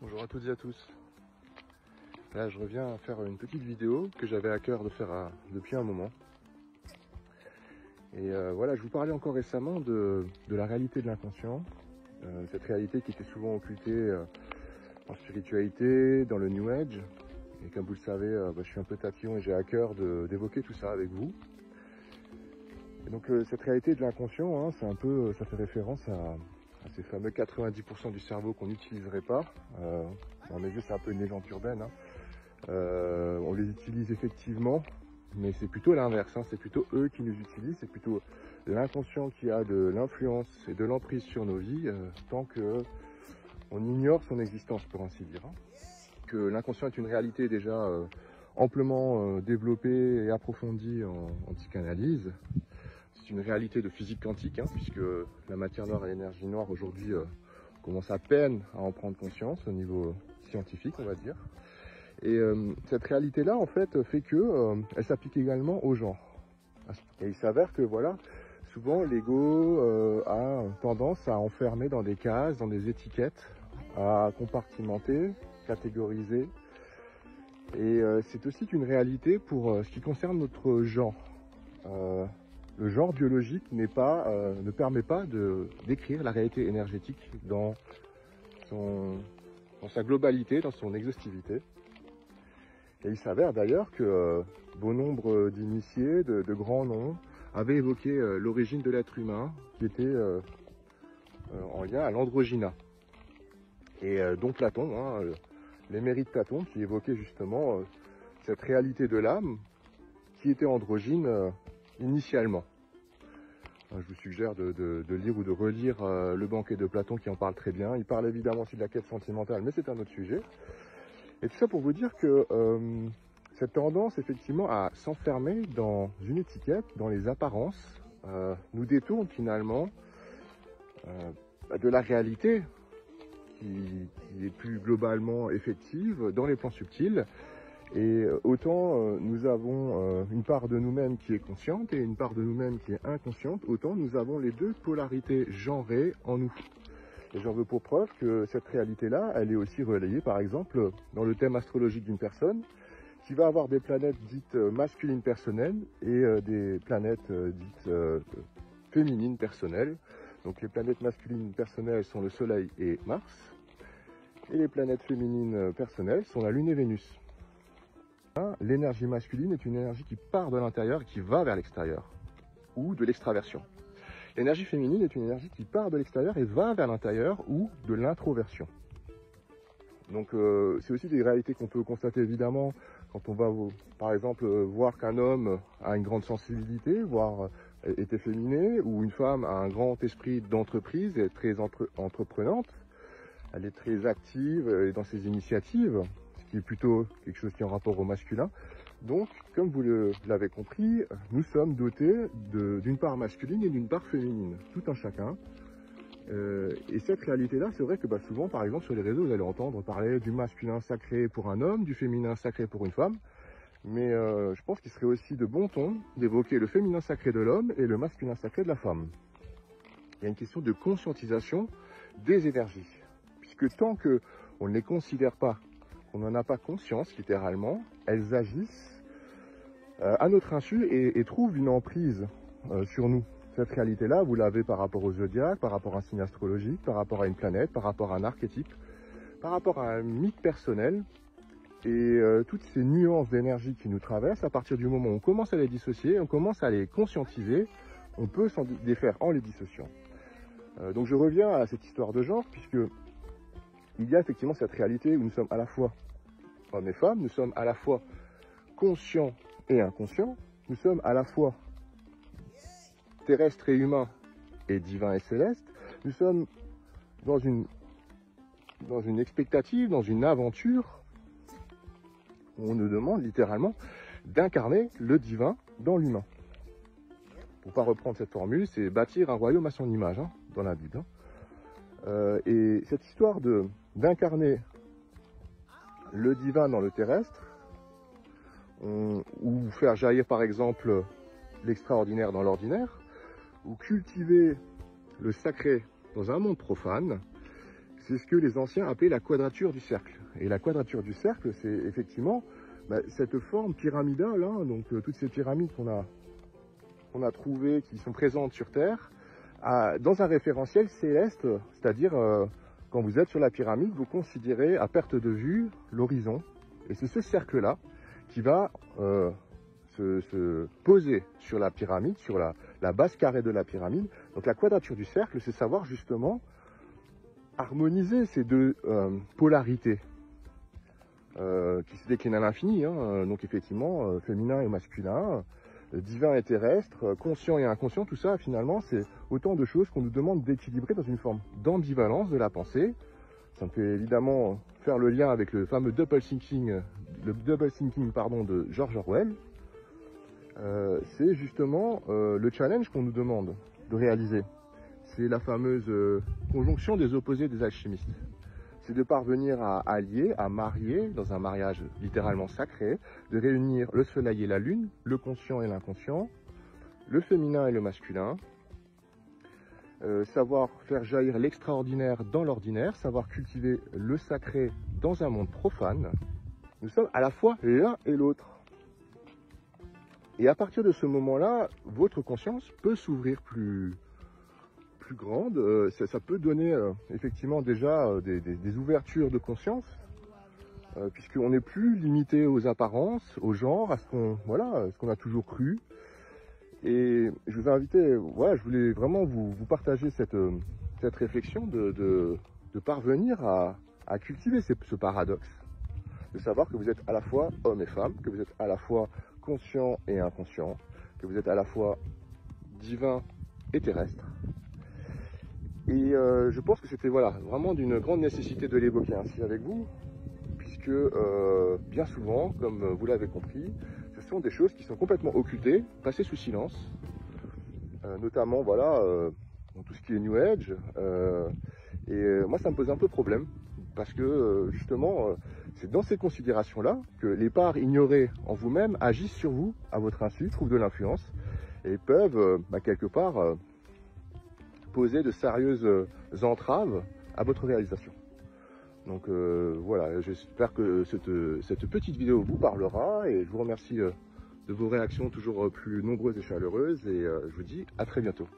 Bonjour à toutes et à tous. Là, je reviens faire une petite vidéo que j'avais à cœur de faire depuis un moment. Et voilà, je vous parlais encore récemment de la réalité de l'inconscient. Cette réalité qui était souvent occultée en spiritualité, dans le New Age. Et comme vous le savez, je suis un peu tatillon et j'ai à cœur d'évoquer tout ça avec vous. Et donc cette réalité de l'inconscient, c'est un peu, ça fait référence à ces fameux 90% du cerveau qu'on n'utiliserait pas. Dans mes yeux, c'est un peu une légende urbaine. On les utilise effectivement, mais c'est plutôt l'inverse. C'est plutôt eux qui nous utilisent. C'est plutôt l'inconscient qui a de l'influence et de l'emprise sur nos vies, tant que on ignore son existence, pour ainsi dire. Que l'inconscient est une réalité déjà amplement développée et approfondie en psychanalyse. C'est une réalité de physique quantique, puisque la matière noire et l'énergie noire aujourd'hui commencent à peine à en prendre conscience au niveau scientifique, on va dire. Et cette réalité-là, en fait que elle s'applique également au genre. Et il s'avère que voilà, souvent l'ego a tendance à enfermer dans des cases, dans des étiquettes, à compartimenter, catégoriser. Et c'est aussi une réalité pour ce qui concerne notre genre. Le genre biologique ne permet pas de décrire la réalité énergétique dans sa globalité, dans son exhaustivité. Et il s'avère d'ailleurs que bon nombre d'initiés, de grands noms, avaient évoqué l'origine de l'être humain, qui était en lien à l'androgyna. Et dont Platon, les mérites de Platon, qui évoquait justement cette réalité de l'âme, qui était androgyne initialement. Je vous suggère de lire ou de relire le banquet de Platon qui en parle très bien. Il parle évidemment aussi de la quête sentimentale, mais c'est un autre sujet. Et tout ça pour vous dire que cette tendance effectivement à s'enfermer dans une étiquette, dans les apparences, nous détourne finalement de la réalité qui est plus globalement effective dans les plans subtils. Et autant nous avons une part de nous-mêmes qui est consciente et une part de nous-mêmes qui est inconsciente, autant nous avons les deux polarités genrées en nous. Et j'en veux pour preuve que cette réalité-là, elle est aussi relayée par exemple dans le thème astrologique d'une personne qui va avoir des planètes dites masculines personnelles et des planètes dites féminines personnelles. Donc les planètes masculines personnelles sont le Soleil et Mars, et les planètes féminines personnelles sont la Lune et Vénus. L'énergie masculine est une énergie qui part de l'intérieur et qui va vers l'extérieur, ou de l'extraversion. L'énergie féminine est une énergie qui part de l'extérieur et va vers l'intérieur, ou de l'introversion. Donc c'est aussi des réalités qu'on peut constater évidemment quand on va par exemple voir qu'un homme a une grande sensibilité, voire est efféminé, ou une femme a un grand esprit d'entreprise, est très entreprenante, elle est très active dans ses initiatives, qui est plutôt quelque chose qui est en rapport au masculin. Donc, comme vous l'avez compris, nous sommes dotés d'une part masculine et d'une part féminine, tout un chacun. Et cette réalité-là, c'est vrai que souvent, par exemple, sur les réseaux, vous allez entendre parler du masculin sacré pour un homme, du féminin sacré pour une femme. Mais je pense qu'il serait aussi de bon ton d'évoquer le féminin sacré de l'homme et le masculin sacré de la femme. Il y a une question de conscientisation des énergies. Puisque tant qu'on ne les considère pas, on n'en a pas conscience, littéralement, elles agissent à notre insu et trouvent une emprise sur nous. Cette réalité-là, vous l'avez par rapport au zodiaque, par rapport à un signe astrologique, par rapport à une planète, par rapport à un archétype, par rapport à un mythe personnel. Et toutes ces nuances d'énergie qui nous traversent, à partir du moment où on commence à les dissocier, on commence à les conscientiser, on peut s'en défaire en les dissociant. Donc je reviens à cette histoire de genre, puisque il y a effectivement cette réalité où nous sommes à la fois hommes et femmes, nous sommes à la fois conscients et inconscients, nous sommes à la fois terrestres et humains et divins et célestes, nous sommes dans une expectative, dans une aventure où on nous demande littéralement d'incarner le divin dans l'humain. Pour ne pas reprendre cette formule, c'est bâtir un royaume à son image dans la Bible. Et cette histoire d'incarner le divin dans le terrestre, ou faire jaillir par exemple l'extraordinaire dans l'ordinaire, ou cultiver le sacré dans un monde profane, c'est ce que les anciens appelaient la quadrature du cercle. Et la quadrature du cercle, c'est effectivement cette forme pyramidale, hein, donc toutes ces pyramides qu'on a trouvées, qui sont présentes sur Terre, dans un référentiel céleste, c'est-à-dire quand vous êtes sur la pyramide, vous considérez à perte de vue l'horizon. Et c'est ce cercle-là qui va se poser sur la pyramide, sur la base carrée de la pyramide. Donc la quadrature du cercle, c'est savoir justement harmoniser ces deux polarités qui se déclinent à l'infini, hein. Donc effectivement, féminin et masculin, divin et terrestre, conscient et inconscient, tout ça finalement c'est autant de choses qu'on nous demande d'équilibrer dans une forme d'ambivalence de la pensée. Ça me fait évidemment faire le lien avec le fameux double thinking de George Orwell. C'est justement le challenge qu'on nous demande de réaliser. C'est la fameuse conjonction des opposés des alchimistes. C'est de parvenir à allier, à marier, dans un mariage littéralement sacré, de réunir le soleil et la lune, le conscient et l'inconscient, le féminin et le masculin, savoir faire jaillir l'extraordinaire dans l'ordinaire, savoir cultiver le sacré dans un monde profane. Nous sommes à la fois l'un et l'autre. Et à partir de ce moment-là, votre conscience peut s'ouvrir plus grande. Ça peut donner effectivement déjà des ouvertures de conscience, puisqu'on n'est plus limité aux apparences, au genre, à ce qu'on a toujours cru. Et je vous ai invité, je voulais vraiment vous partager cette réflexion de parvenir à cultiver ce paradoxe, de savoir que vous êtes à la fois homme et femme, que vous êtes à la fois conscient et inconscient, que vous êtes à la fois divin et terrestre. Et je pense que c'était vraiment d'une grande nécessité de l'évoquer ainsi avec vous, puisque bien souvent, comme vous l'avez compris, ce sont des choses qui sont complètement occultées, passées sous silence, notamment dans tout ce qui est New Age. Et moi, ça me pose un peu problème, parce que justement, c'est dans ces considérations-là que les parts ignorées en vous-même agissent sur vous, à votre insu, trouvent de l'influence, et peuvent, quelque part, poser de sérieuses entraves à votre réalisation. Donc voilà, j'espère que cette petite vidéo vous parlera, et je vous remercie de vos réactions toujours plus nombreuses et chaleureuses, et je vous dis à très bientôt.